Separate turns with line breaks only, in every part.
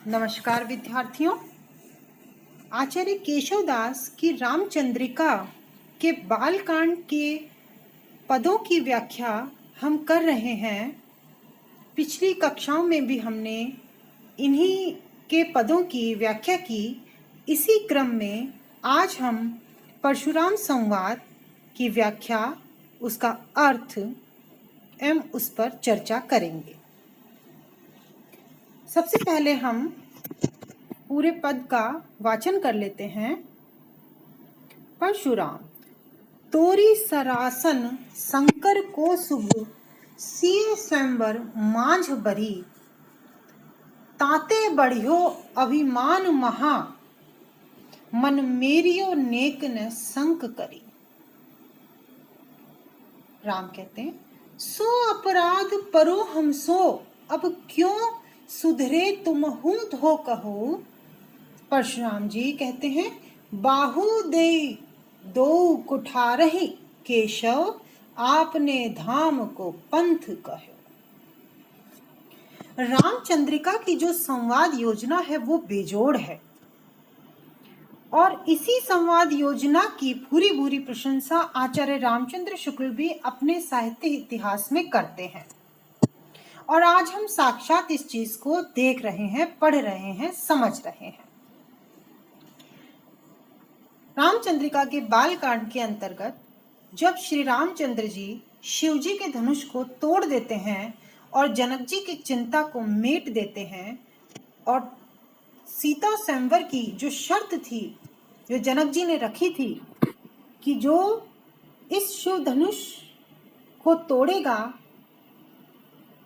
नमस्कार विद्यार्थियों। आचार्य केशवदास की रामचंद्रिका के बालकांड के पदों की व्याख्या हम कर रहे हैं। पिछली कक्षाओं में भी हमने इन्हीं के पदों की व्याख्या की। इसी क्रम में आज हम परशुराम संवाद की व्याख्या, उसका अर्थ एवं उस पर चर्चा करेंगे। सबसे पहले हम पूरे पद का वाचन कर लेते हैं। परशुराम तोरी सरासन शंकर को शुभ सिय स्वयंवर मांझ बरी ताते बढ़ियो अभिमान महा मन मेरियो नेक न संक करी। राम कहते हैं, सो अपराध परो हम सो अब क्यों सुधरे तुम हूं धो कहो। परशुराम जी कहते हैं, बाहु दे दो कुठारहि केशव आपने धाम को पंथ कहो। रामचंद्रिका की जो संवाद योजना है वो बेजोड़ है और इसी संवाद योजना की पूरी भूरी प्रशंसा आचार्य रामचंद्र शुक्ल भी अपने साहित्य इतिहास में करते हैं और आज हम साक्षात इस चीज को देख रहे हैं, पढ़ रहे हैं, समझ रहे हैं। रामचंद्रिका के बालकांड के अंतर्गत जब श्री रामचंद्र जी शिव जी के धनुष को तोड़ देते हैं और जनक जी की चिंता को मेट देते हैं और सीता स्वयंवर की जो शर्त थी, जो जनक जी ने रखी थी कि जो इस शिव धनुष को तोड़ेगा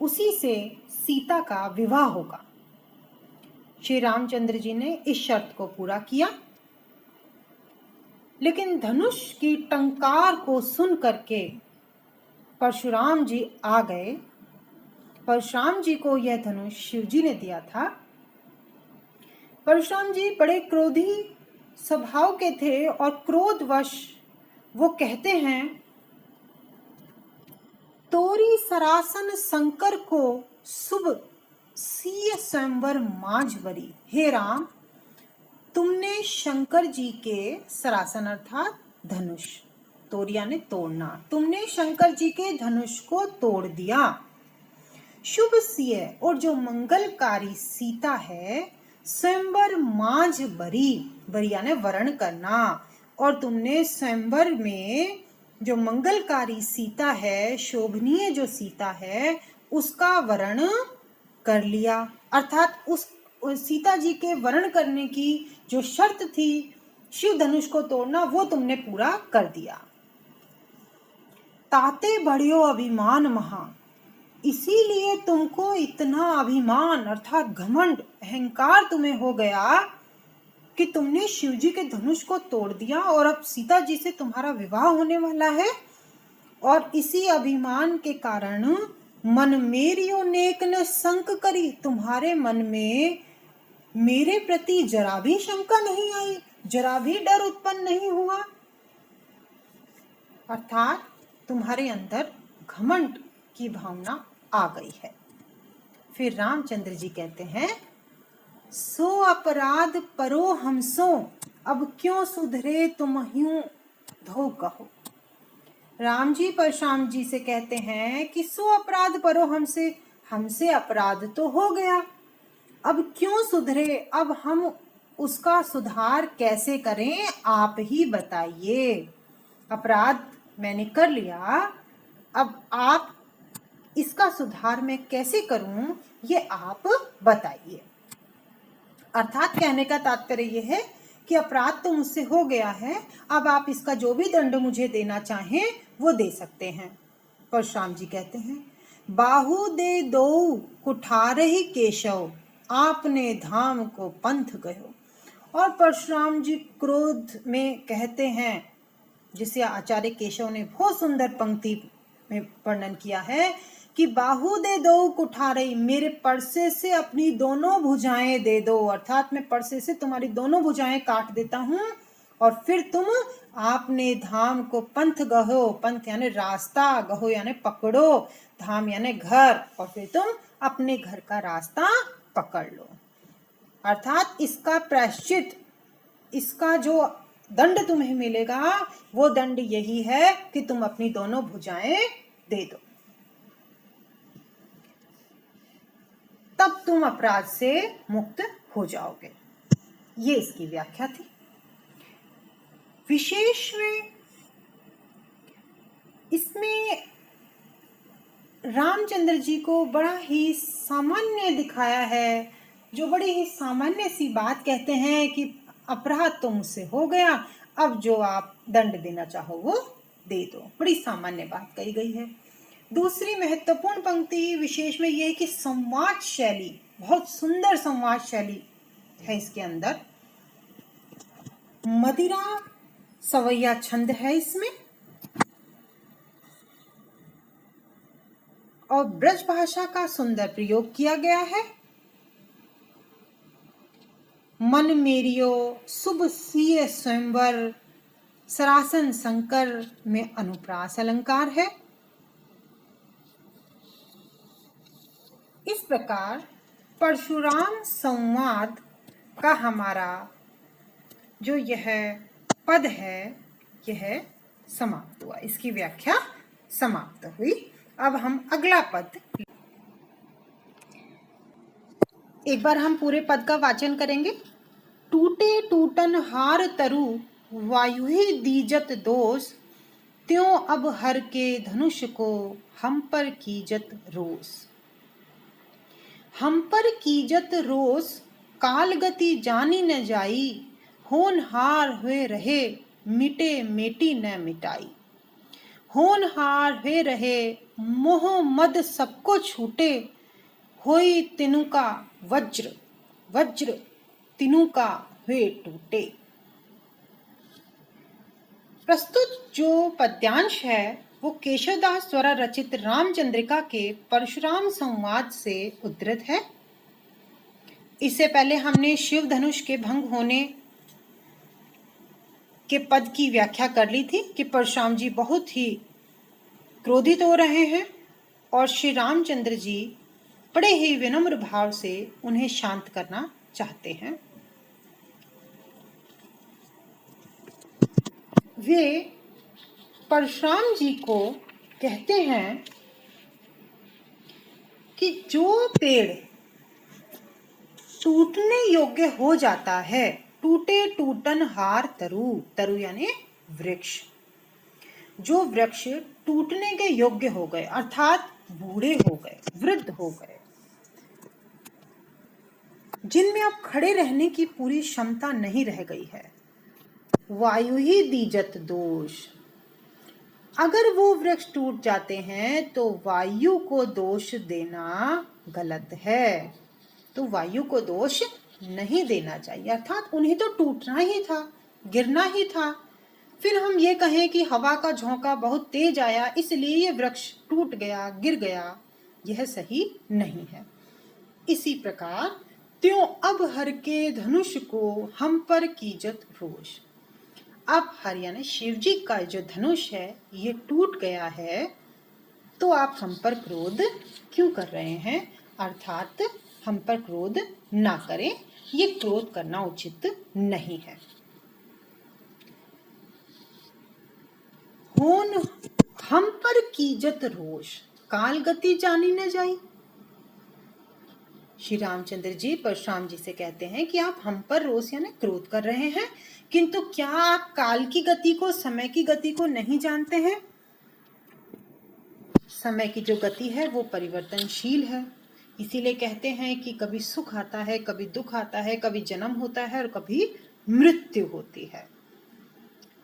उसी से सीता का विवाह होगा, श्री रामचंद्र जी ने इस शर्त को पूरा किया। लेकिन धनुष की टंकार को सुन करके परशुराम जी आ गए। परशुराम जी को यह धनुष शिव जी ने दिया था। परशुराम जी बड़े क्रोधी स्वभाव के थे और क्रोधवश वो कहते हैं, तोरी सरासन शंकर को शुभ सिय स्वयंवर मांझ बरी। हे राम, तुमने शंकर जी के सरासन अर्थात धनुष, तोरिया ने तोड़ना, तुमने शंकर जी के धनुष को तोड़ दिया। शुभ सिय और जो मंगलकारी सीता है, स्वयंवर मांझ बरी, बरिया ने वर्ण करना, और तुमने स्वयंवर में जो मंगलकारी सीता है, शोभनीय जो सीता है, उसका वर्ण कर लिया। अर्थात उस सीता जी के वर्ण करने की जो शर्त थी शिव धनुष को तोड़ना, वो तुमने पूरा कर दिया। ताते बढ़ियो अभिमान महा, इसीलिए तुमको इतना अभिमान अर्थात घमंड, अहंकार तुम्हें हो गया कि तुमने शिव जी के धनुष को तोड़ दिया और अब सीता जी से तुम्हारा विवाह होने वाला है। और इसी अभिमान के कारण मन मेरियो नेक न संक करी, तुम्हारे मन में मेरे प्रति जरा भी शंका नहीं आई, जरा भी डर उत्पन्न नहीं हुआ। अर्थात तुम्हारे अंदर घमंड की भावना आ गई है। फिर रामचंद्र जी कहते हैं, सो अपराध परो हमसो अब क्यों सुधरे तुम ह्यूं धो कहो। राम जी परशुराम जी से कहते हैं कि सो अपराध परो हमसे, हमसे अपराध तो हो गया, अब क्यों सुधरे, अब हम उसका सुधार कैसे करें, आप ही बताइए। अपराध मैंने कर लिया, अब आप इसका सुधार मैं कैसे करूं, ये आप बताइए। अर्थात कहने का तात्पर्य यह है कि अपराध तो मुझसे हो गया है, अब आप इसका जो भी दंड मुझे देना चाहें वो दे सकते हैं। परशुराम जी कहते हैं, बाहु दे दो कुठारहि केशव आपने धाम को पंथ गयो। और परशुराम जी क्रोध में कहते हैं, जिसे आचार्य केशव ने बहुत सुंदर पंक्ति में वर्णन किया है कि बाहु दे दो कुठारहि, मेरे परसे से अपनी दोनों भुजाएं दे दो, अर्थात मैं परसे से तुम्हारी दोनों भुजाएं काट देता हूं और फिर तुम आपने धाम को पंथ गहो, पंथ यानी रास्ता, गहो यानी पकड़ो, धाम यानी घर, और फिर तुम अपने घर का रास्ता पकड़ लो। अर्थात इसका प्रायश्चित, इसका जो दंड तुम्हें मिलेगा वो दंड यही है कि तुम अपनी दोनों भुजाएं दे दो, तब तुम अपराध से मुक्त हो जाओगे। ये इसकी व्याख्या थी। विशेष में इसमें रामचंद्र जी को बड़ा ही सामान्य दिखाया है, जो बड़ी ही सामान्य सी बात कहते हैं कि अपराध तो मुझसे हो गया, अब जो आप दंड देना चाहो वो दे दो। बड़ी सामान्य बात कही गई है। दूसरी महत्वपूर्ण पंक्ति विशेष में ये कि संवाद शैली, बहुत सुंदर संवाद शैली है इसके अंदर। मदिरा सवैया छंद है इसमें, और ब्रज भाषा का सुंदर प्रयोग किया गया है। मन मेरियो शुभ सिय स्वयंवर, सरासन संकर में अनुप्रास अलंकार है। इस प्रकार परशुराम संवाद का हमारा जो यह पद है यह समाप्त हुआ, इसकी व्याख्या समाप्त हुई। अब हम अगला पद, एक बार हम पूरे पद का वाचन करेंगे। टूटे टूटन हार तरु, वायु ही दीजत दोष, त्यों अब हर के धनुष को, हम पर कीजत रोष। हम पर कीजत रोष, काल गति जानी न जाई, होनहार हुए रहे, मिटे मेटी न मिटाई। होनहार हुए रहे, मोह मद सबको छूटे, होई तिनु का वज्र, वज्र तिनु का हुए टूटे। प्रस्तुत जो पद्यांश है वो केशवदास द्वारा रचित रामचंद्रिका के परशुराम संवाद से उद्धृत है। इससे पहले हमने शिव धनुष के भंग होने के पद की व्याख्या कर ली थी कि परशुराम जी बहुत ही क्रोधित हो रहे हैं और श्री रामचंद्र जी बड़े ही विनम्र भाव से उन्हें शांत करना चाहते हैं। वे परशुराम जी को कहते हैं कि जो पेड़ टूटने योग्य हो जाता है, टूटे टूटन हार तरु, तरु यानी वृक्ष, जो वृक्ष टूटने के योग्य हो गए अर्थात बूढ़े हो गए, वृद्ध हो गए, जिनमें अब खड़े रहने की पूरी क्षमता नहीं रह गई है, वायु ही दीजत दोष, अगर वो वृक्ष टूट जाते हैं तो वायु को दोष देना गलत है। तो वायु को दोष नहीं देना चाहिए, अर्थात उन्हें तो टूटना ही था, गिरना ही था। फिर हम ये कहें कि हवा का झोंका बहुत तेज आया इसलिए ये वृक्ष टूट गया, गिर गया, यह सही नहीं है। इसी प्रकार त्यों अब हर के धनुष को, हम पर कीजत रोष, अब हर यानी शिव जी का जो धनुष है ये टूट गया है, तो आप हम पर क्रोध क्यों कर रहे हैं, अर्थात हम पर क्रोध ना करें, ये क्रोध करना उचित नहीं है। होन हम पर कीजत रोष, काल गति जानी न जाई। श्री रामचंद्र जी परशुराम जी से कहते हैं कि आप हम पर रोष यानी क्रोध कर रहे हैं, किंतु क्या आप काल की गति को, समय की गति को नहीं जानते हैं? समय की जो गति है वो परिवर्तनशील है, इसीलिए कहते हैं कि कभी सुख आता है, कभी दुख आता है, कभी जन्म होता है और कभी मृत्यु होती है।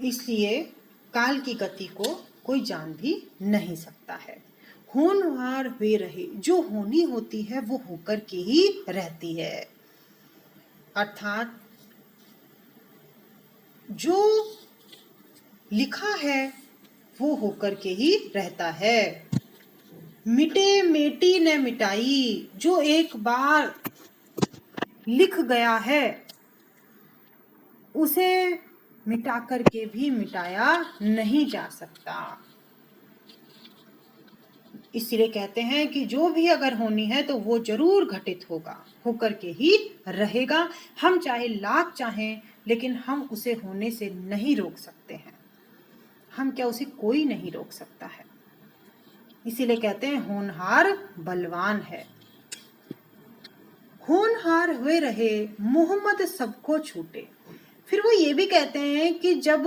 इसलिए काल की गति को कोई जान भी नहीं सकता है। होनहार हुए रहे, जो होनी होती है वो होकर के ही रहती है, अर्थात जो लिखा है वो होकर के ही रहता है। मिटे मेटी न मिटाई, जो एक बार लिख गया है उसे मिटा करके भी मिटाया नहीं जा सकता। इसलिए कहते हैं कि जो भी अगर होनी है तो वो जरूर घटित होगा, होकर के ही रहेगा। हम चाहे लाख चाहें, लेकिन हम उसे होने से नहीं रोक सकते हैं। हम क्या, उसे कोई नहीं रोक सकता है। इसीलिए कहते हैं होनहार बलवान है। होनहार हुए रहे मोहम्मद सबको छूटे। फिर वो ये भी कहते हैं कि जब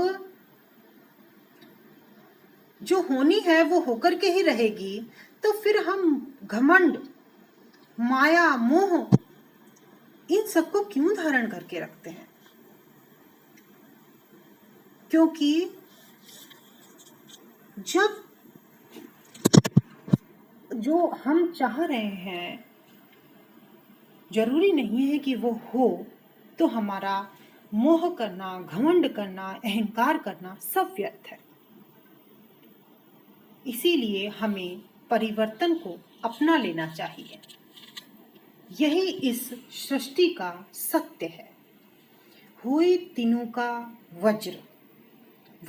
जो होनी है वो होकर के ही रहेगी, तो फिर हम घमंड, माया, मोह, इन सबको क्यों धारण करके रखते हैं? क्योंकि जब जो हम चाह रहे हैं जरूरी नहीं है कि वो हो, तो हमारा मोह करना, घमंड करना, अहंकार करना सब व्यर्थ है। इसीलिए हमें परिवर्तन को अपना लेना चाहिए। यही इस सृष्टि का सत्य है। हुए तीनों का वज्र,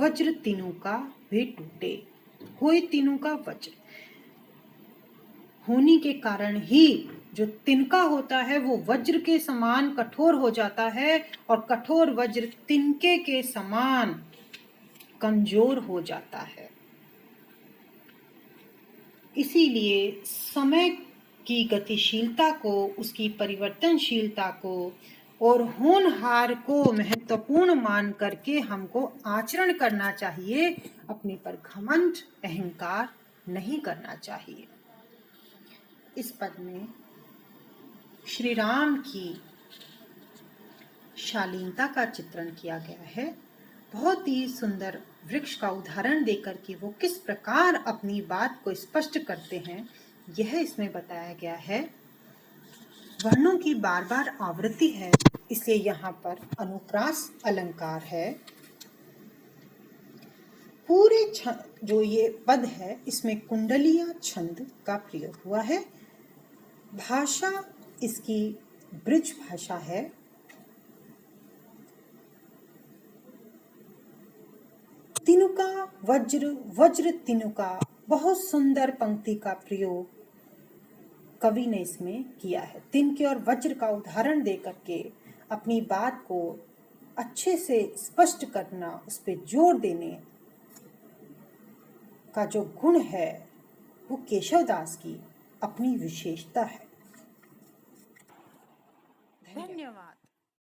वज्र तीनों का वे टूटे। हुए तीनों का वज्र होने के कारण ही जो तिनका होता है वो वज्र के समान कठोर हो जाता है, और कठोर वज्र तिनके के समान कमजोर हो जाता है। इसीलिए समय की गतिशीलता को, उसकी परिवर्तनशीलता को और होनहार को महत्वपूर्ण मान करके हमको आचरण करना चाहिए। अपने पर घमंड, अहंकार नहीं करना चाहिए। इस पद में श्री राम की शालीनता का चित्रण किया गया है। बहुत ही सुंदर वृक्ष का उदाहरण देकर कि वो किस प्रकार अपनी बात को स्पष्ट करते हैं, यह इसमें बताया गया है। वर्णों की बार बार आवृत्ति है, इसलिए यहाँ पर अनुप्रास अलंकार है। पूरे जो ये पद है इसमें कुंडलिया छंद का प्रयोग हुआ है। भाषा इसकी ब्रिज भाषा है। तिनुका वज्र, वज्र तिनुका, बहुत सुंदर पंक्ति का प्रयोग कवि ने इसमें किया है। तिनके और वज्र का उदाहरण दे करके अपनी बात को अच्छे से स्पष्ट करना, उस पर जोर देने का जो गुण है वो केशवदास की अपनी विशेषता है। धन्यवाद।